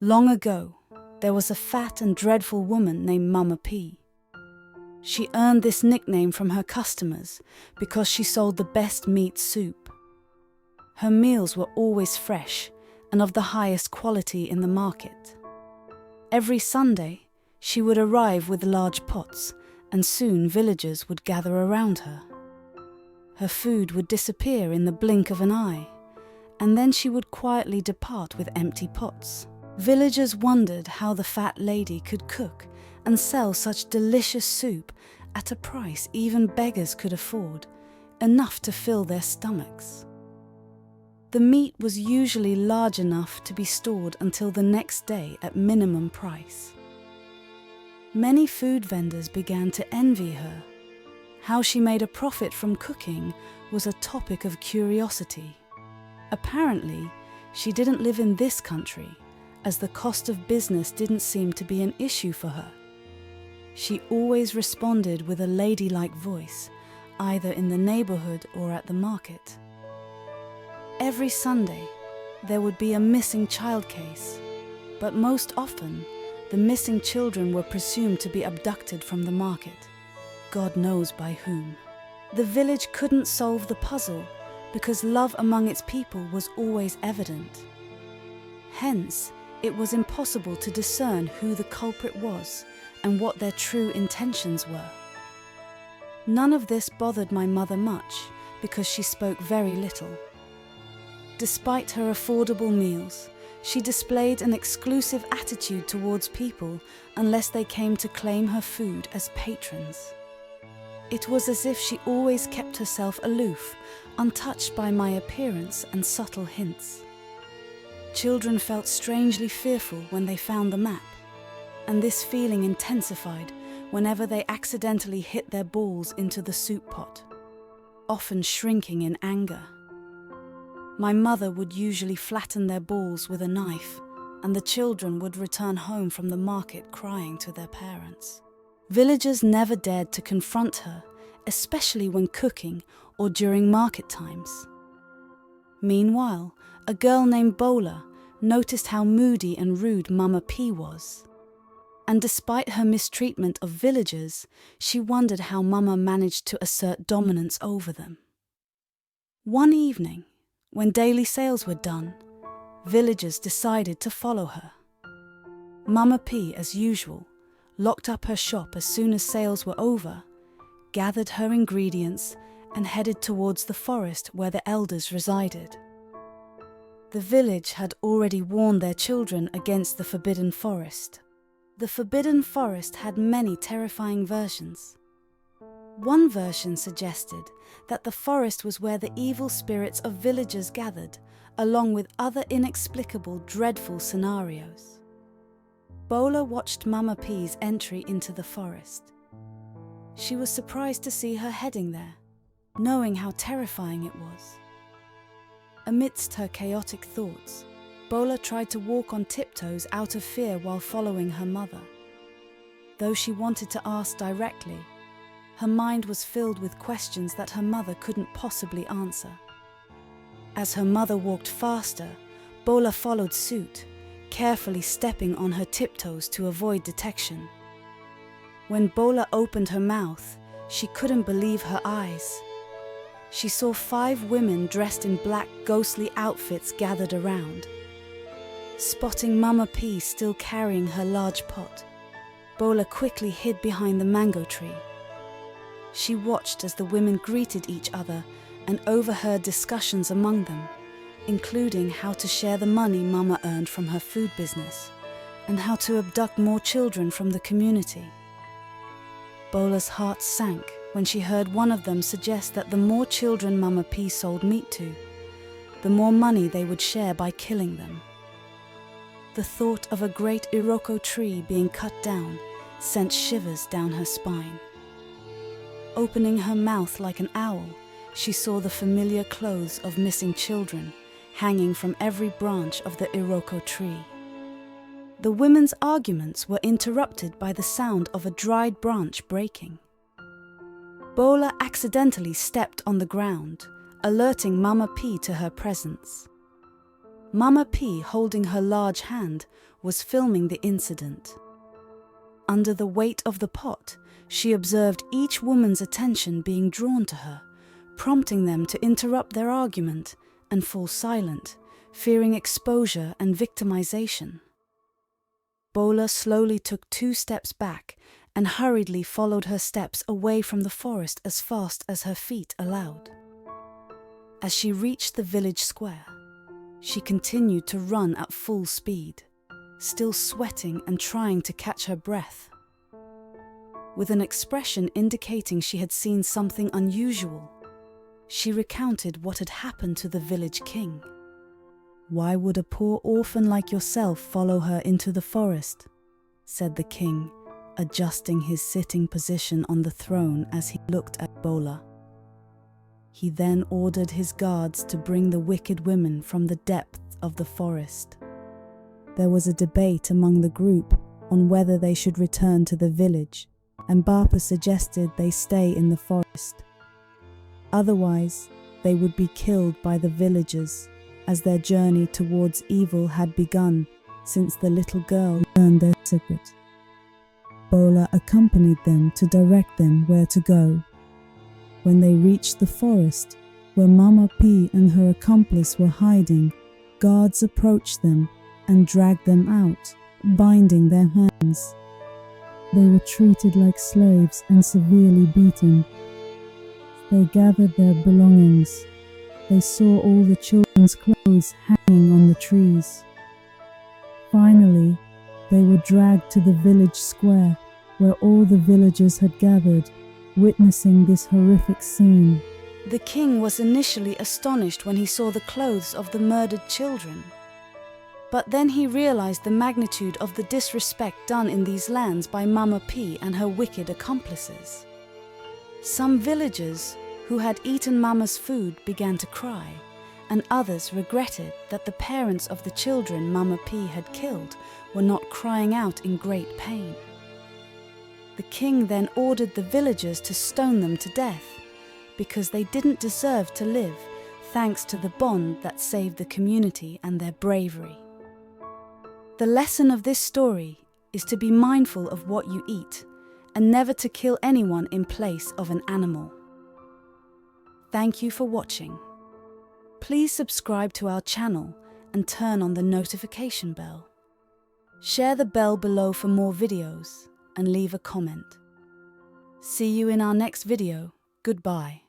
Long ago, there was a fat and dreadful woman named Mama P. She earned this nickname from her customers because she sold the best meat soup. Her meals were always fresh and of the highest quality in the market. Every Sunday, she would arrive with large pots, and soon villagers would gather around her. Her food would disappear in the blink of an eye, and then she would quietly depart with empty pots. Villagers wondered how the fat lady could cook and sell such delicious soup at a price even beggars could afford, enough to fill their stomachs. The meat was usually large enough to be stored until the next day at minimum price. Many food vendors began to envy her. How she made a profit from cooking was a topic of curiosity. Apparently, she didn't live in this country, as the cost of business didn't seem to be an issue for her. She always responded with a ladylike voice, either in the neighborhood or at the market. Every Sunday, there would be a missing child case, but most often, the missing children were presumed to be abducted from the market, God knows by whom. The village couldn't solve the puzzle because love among its people was always evident. Hence, it was impossible to discern who the culprit was and what their true intentions were. None of this bothered my mother much because she spoke very little. Despite her affordable meals, she displayed an exclusive attitude towards people unless they came to claim her food as patrons. It was as if she always kept herself aloof, untouched by my appearance and subtle hints. Children felt strangely fearful when they found the map, and this feeling intensified whenever they accidentally hit their balls into the soup pot, often shrinking in anger. My mother would usually flatten their balls with a knife, and the children would return home from the market crying to their parents. Villagers never dared to confront her, especially when cooking or during market times. Meanwhile, a girl named Bola noticed how moody and rude Mama P was. And despite her mistreatment of villagers, she wondered how Mama managed to assert dominance over them. One evening, when daily sales were done, villagers decided to follow her. Mama P, as usual, locked up her shop as soon as sales were over, gathered her ingredients, and headed towards the forest where the elders resided. The village had already warned their children against the forbidden forest. The forbidden forest had many terrifying versions. One version suggested that the forest was where the evil spirits of villagers gathered, along with other inexplicable, dreadful scenarios. Bola watched Mama P's entry into the forest. She was surprised to see her heading there, knowing how terrifying it was. Amidst her chaotic thoughts, Bola tried to walk on tiptoes out of fear while following her mother. Though she wanted to ask directly, her mind was filled with questions that her mother couldn't possibly answer. As her mother walked faster, Bola followed suit, carefully stepping on her tiptoes to avoid detection. When Bola opened her mouth, she couldn't believe her eyes. She saw 5 women dressed in black, ghostly outfits gathered around. Spotting Mama P still carrying her large pot, Bola quickly hid behind the mango tree. She watched as the women greeted each other and overheard discussions among them, including how to share the money Mama earned from her food business and how to abduct more children from the community. Bola's heart sank when she heard one of them suggest that the more children Mama P sold meat to, the more money they would share by killing them. The thought of a great Iroko tree being cut down sent shivers down her spine. Opening her mouth like an owl, she saw the familiar clothes of missing children hanging from every branch of the Iroko tree. The women's arguments were interrupted by the sound of a dried branch breaking. Bola accidentally stepped on the ground, alerting Mama P to her presence. Mama P, holding her large hand, was filming the incident. Under the weight of the pot, she observed each woman's attention being drawn to her, prompting them to interrupt their argument and fall silent, fearing exposure and victimization. Bola slowly took 2 steps back and hurriedly followed her steps away from the forest as fast as her feet allowed. As she reached the village square, she continued to run at full speed, still sweating and trying to catch her breath. With an expression indicating she had seen something unusual, she recounted what had happened to the village king. "Why would a poor orphan like yourself follow her into the forest?" said the king, adjusting his sitting position on the throne as he looked at Bola. He then ordered his guards to bring the wicked women from the depths of the forest. There was a debate among the group on whether they should return to the village, and Bapa suggested they stay in the forest. Otherwise, they would be killed by the villagers, as their journey towards evil had begun since the little girl learned their secret. Bola accompanied them to direct them where to go. When they reached the forest, where Mama P and her accomplice were hiding, guards approached them and dragged them out, binding their hands. They were treated like slaves and severely beaten. They gathered their belongings. They saw all the children's clothes hanging on the trees. Finally, they were dragged to the village square, where all the villagers had gathered, witnessing this horrific scene. The king was initially astonished when he saw the clothes of the murdered children. But then he realized the magnitude of the disrespect done in these lands by Mama P and her wicked accomplices. Some villagers who had eaten Mama's food began to cry, and others regretted that the parents of the children Mama P had killed were not crying out in great pain. The king then ordered the villagers to stone them to death, because they didn't deserve to live, thanks to the bond that saved the community and their bravery. The lesson of this story is to be mindful of what you eat, and never to kill anyone in place of an animal. Thank you for watching. Please subscribe to our channel and turn on the notification bell. Share the bell below for more videos and leave a comment. See you in our next video. Goodbye.